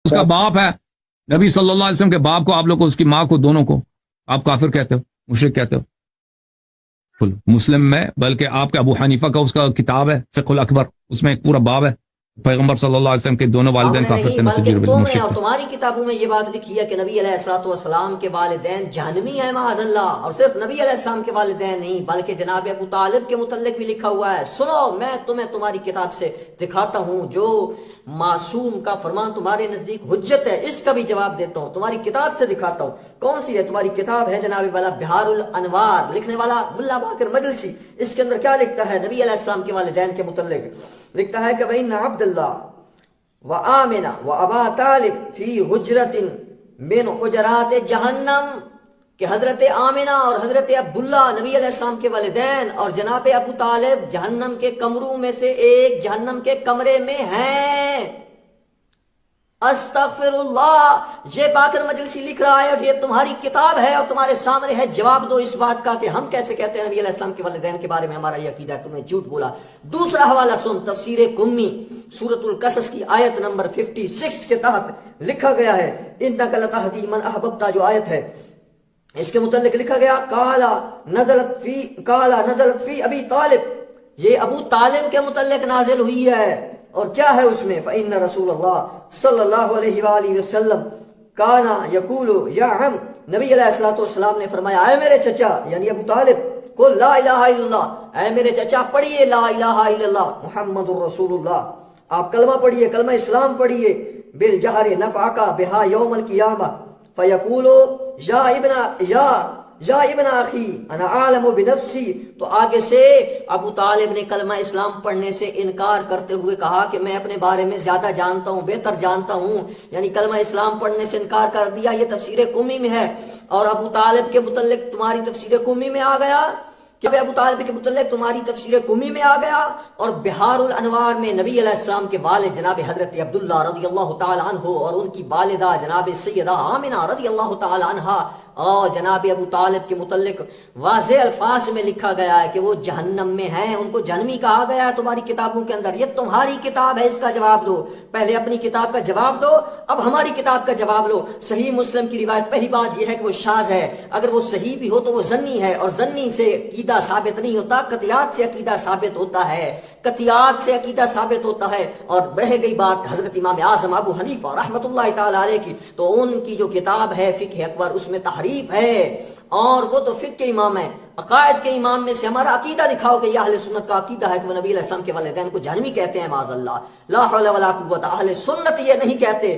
اس کا باپ ہے نبی صلی اللہ علیہ وسلم کے باپ کو آپ لوگ کو اس کی ماں کو دونوں کو آپ کافر کہتے ہو مشرک کہتے ہو مسلم میں بلکہ آپ کا ابو حنیفہ کا اس کا کتاب ہے فقہ الاکبر اس میں ایک پورا باب ہے پیغمبر صلی اللہ علیہ وسلم کے دونوں والدین کافر تھے بلکہ تم نے اور تمہاری کتابوں میں یہ بات لکھی ہے کہ نبی علیہ الصلوۃ والسلام کے والدین جہنمی ہیں معاذ اللہ، اور صرف نبی علیہ السلام کے والدین نہیں بلکہ جناب ابو طالب کے متعلق بھی لکھا ہوا ہے۔ سنو میں تمہیں تمہاری کتاب سے دکھاتا ہوں جو معصوم کا فرمان تمہارے نزدیک حجت ہے، اس کا بھی جواب دیتا ہوں، تمہاری کتاب سے دکھاتا ہوں کون سی ہے۔ تمہاری کتاب ہے جناب والا بہار الانوار، لکھنے والا ملا باقر مجلسی۔ اس کے اندر کیا لکھتا ہے نبی علیہ السلام کے والدین کے متعلق؟ لکھتا ہے کہ وَإِنَّ عَبْدَ اللَّهِ وَآمِنَ وَأَبَا طالب فی حجرت من حجرات جہنم، کہ حضرت آمنہ اور حضرت عبداللہ نبی علیہ السلام کے والدین اور جناب ابو طالب جہنم کے کمروں میں سے ایک جہنم کے کمرے میں ہیں۔ استغفر اللہ، یہ باقر مجلسی لکھ رہا ہے اور یہ تمہاری کتاب ہے اور تمہارے سامنے ہے، جواب دو اس بات کا کہ ہم کیسے کہتے ہیں نبی علیہ السلام کے والدین کے بارے میں ہمارا یہ عقیدہ ہے، تم نے جھوٹ بولا۔ دوسرا حوالہ سن، تفسیر قمی سورۃ القصص کی آیت نمبر 56 کے تحت لکھا گیا ہے انک لتہدی من احببت، جو آیت ہے اس کے متعلق لکھا گیا کالا نزلت فی ابی طالب، یہ ابو طالب کے متعلق نازل ہوئی ہے۔ اور کیا ہے اس میں؟ فإن رسول اللہ صلی اللہ علیہ وآلہ وسلم کانا یقول یا عم، نبی علیہ الصلوۃ والسلام نے فرمایا اے میرے چچا یعنی ابو طالب قل لا الہ الا اللہ، اے میرے چچا پڑھیے لا الہ الا اللہ محمد الرسول اللہ، آپ کلمہ پڑھیے، کلمہ اسلام پڑھیے، بالجہر نفعک بہا یوم القیامہ فیقول یا ابن اخی انا عالم بنفسی، تو آگے سے ابو طالب نے کلمہ اسلام پڑھنے سے انکار کرتے ہوئے کہا کہ میں اپنے بارے میں زیادہ جانتا ہوں، بہتر جانتا ہوں، یعنی کلمہ اسلام پڑھنے سے انکار کر دیا۔ یہ تفسیر قمی میں ہے۔ اور ابو طالب کے متعلق تمہاری تفسیر قمی میں آ گیا کہ ابو طالب کے متعلق تمہاری تفسیر قمی میں آ گیا، اور بہار الانوار میں نبی علیہ السلام کے والد جناب حضرت عبداللہ رضی اللہ تعالی عنہ اور ان کی والدہ جناب سیدہ آمنہ رضی اللہ تعالی عنہ اور جناب ابو طالب کے متعلق واضح الفاظ میں لکھا گیا ہے کہ وہ جہنم میں ہیں، ان کو جہنمی کہا گیا ہے تمہاری کتابوں کے اندر۔ یہ تمہاری کتاب ہے، اس کا جواب دو، پہلے اپنی کتاب کا جواب دو، اب ہماری کتاب کا جواب لو۔ صحیح مسلم کی روایت، پہلی بات یہ ہے کہ وہ شاذ ہے، اگر وہ صحیح بھی ہو تو وہ ظنی ہے، اور ظنی سے عقیدہ ثابت نہیں ہوتا، قطعیات سے عقیدہ ثابت ہوتا ہے، قطعیات سے عقیدہ ثابت ہوتا ہے۔ اور رہ گئی بات حضرت امام اعظم ابو حنیفہ رحمۃ اللہ تعالی علیہ کی، تو ان کی جو کتاب ہے فقہ اکبر اس میں تحریف ہے، اور وہ تو فقہ کے امام ہیں، عقائد کے امام میں سے ہمارا عقیدہ دکھاؤ کہ یہ اہل سنت کا عقیدہ ہے کہ وہ نبی علیہ السلام کے والدین کو جہنمی کہتے ہیں، معاذ اللہ، لا حول ولا قوت، اہل سنت یہ نہیں کہتے۔